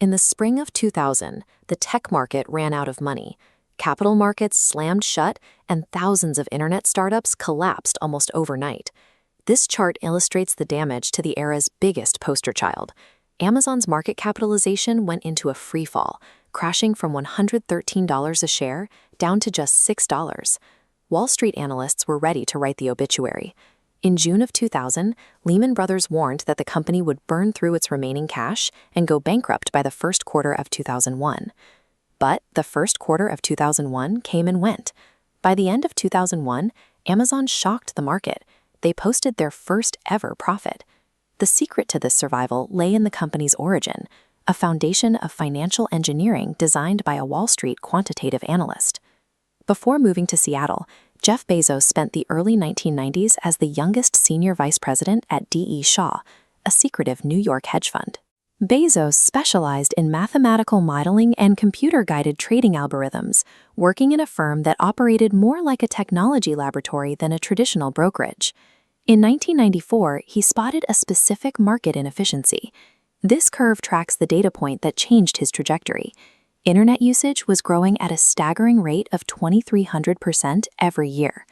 In the spring of 2000, the tech market ran out of money. Capital markets slammed shut, and thousands of internet startups collapsed almost overnight. This chart illustrates the damage to the era's biggest poster child. Amazon's market capitalization went into a free fall, crashing from $113 a share down to just $6. Wall Street analysts were ready to write the obituary. In June of 2000, Lehman Brothers warned that the company would burn through its remaining cash and go bankrupt by the first quarter of 2001. But the first quarter of 2001 came and went. By the end of 2001, Amazon shocked the market. They posted their first ever profit. The secret to this survival lay in the company's origin, a foundation of financial engineering designed by a Wall Street quantitative analyst. Before moving to Seattle, Jeff Bezos spent the early 1990s as the youngest senior vice president at D.E. Shaw, a secretive New York hedge fund. Bezos specialized in mathematical modeling and computer-guided trading algorithms, working in a firm that operated more like a technology laboratory than a traditional brokerage. In 1994, he spotted a specific market inefficiency. This curve tracks the data point that changed his trajectory. Internet usage was growing at a staggering rate of 2,300% every year.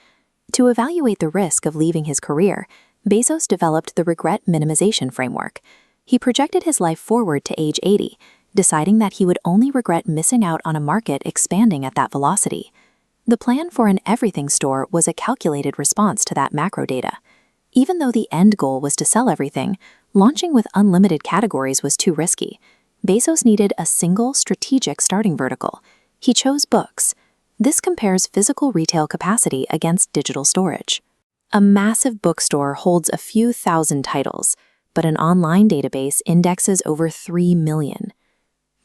To evaluate the risk of leaving his career, Bezos developed the regret minimization framework. He projected his life forward to age 80, deciding that he would only regret missing out on a market expanding at that velocity. The plan for an everything store was a calculated response to that macro data. Even though the end goal was to sell everything, launching with unlimited categories was too risky. Bezos needed a single strategic starting vertical. He chose books. This compares physical retail capacity against digital storage. A massive bookstore holds a few thousand titles, but an online database indexes over 3 million.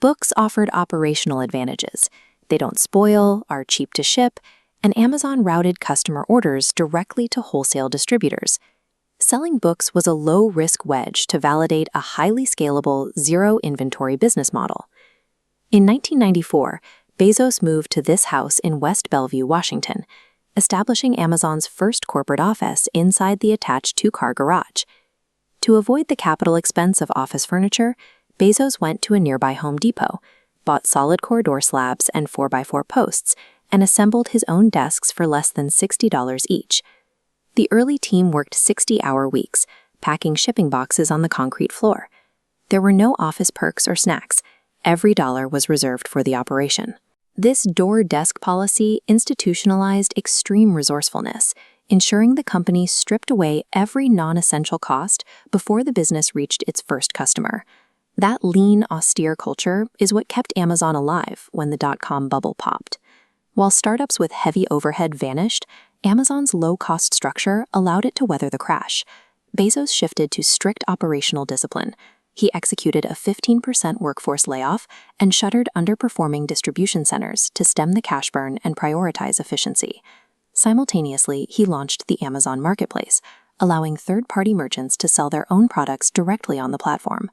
Books offered operational advantages. They don't spoil, are cheap to ship, and Amazon routed customer orders directly to wholesale distributors. Selling books was a low-risk wedge to validate a highly scalable, zero-inventory business model. In 1994, Bezos moved to this house in West Bellevue, Washington, establishing Amazon's first corporate office inside the attached two-car garage. To avoid the capital expense of office furniture, Bezos went to a nearby Home Depot, bought solid core door slabs and 4x4 posts, and assembled his own desks for less than $60 each. The early team worked 60-hour weeks, packing shipping boxes on the concrete floor. There were no office perks or snacks. Every dollar was reserved for the operation. This door-desk policy institutionalized extreme resourcefulness, ensuring the company stripped away every non-essential cost before the business reached its first customer. That lean, austere culture is what kept Amazon alive when the dot-com bubble popped. While startups with heavy overhead vanished, Amazon's low-cost structure allowed it to weather the crash. Bezos shifted to strict operational discipline. He executed a 15% workforce layoff and shuttered underperforming distribution centers to stem the cash burn and prioritize efficiency. Simultaneously, he launched the Amazon Marketplace, allowing third-party merchants to sell their own products directly on the platform.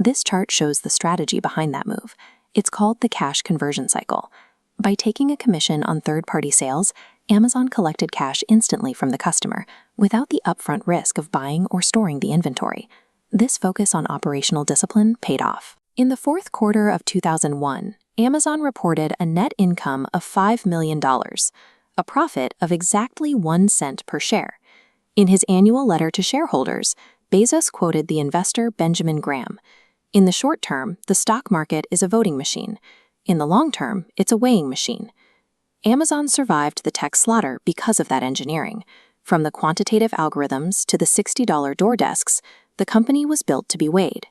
This chart shows the strategy behind that move. It's called the cash conversion cycle. By taking a commission on third-party sales, Amazon collected cash instantly from the customer without the upfront risk of buying or storing the inventory. This focus on operational discipline paid off. In the fourth quarter of 2001, Amazon reported a net income of $5 million, a profit of exactly 1 cent per share. In his annual letter to shareholders, Bezos quoted the investor Benjamin Graham. "In the short term, the stock market is a voting machine. In the long term, it's a weighing machine." Amazon survived the tech slaughter because of that engineering. From the quantitative algorithms to the $60 door desks, the company was built to be weighed.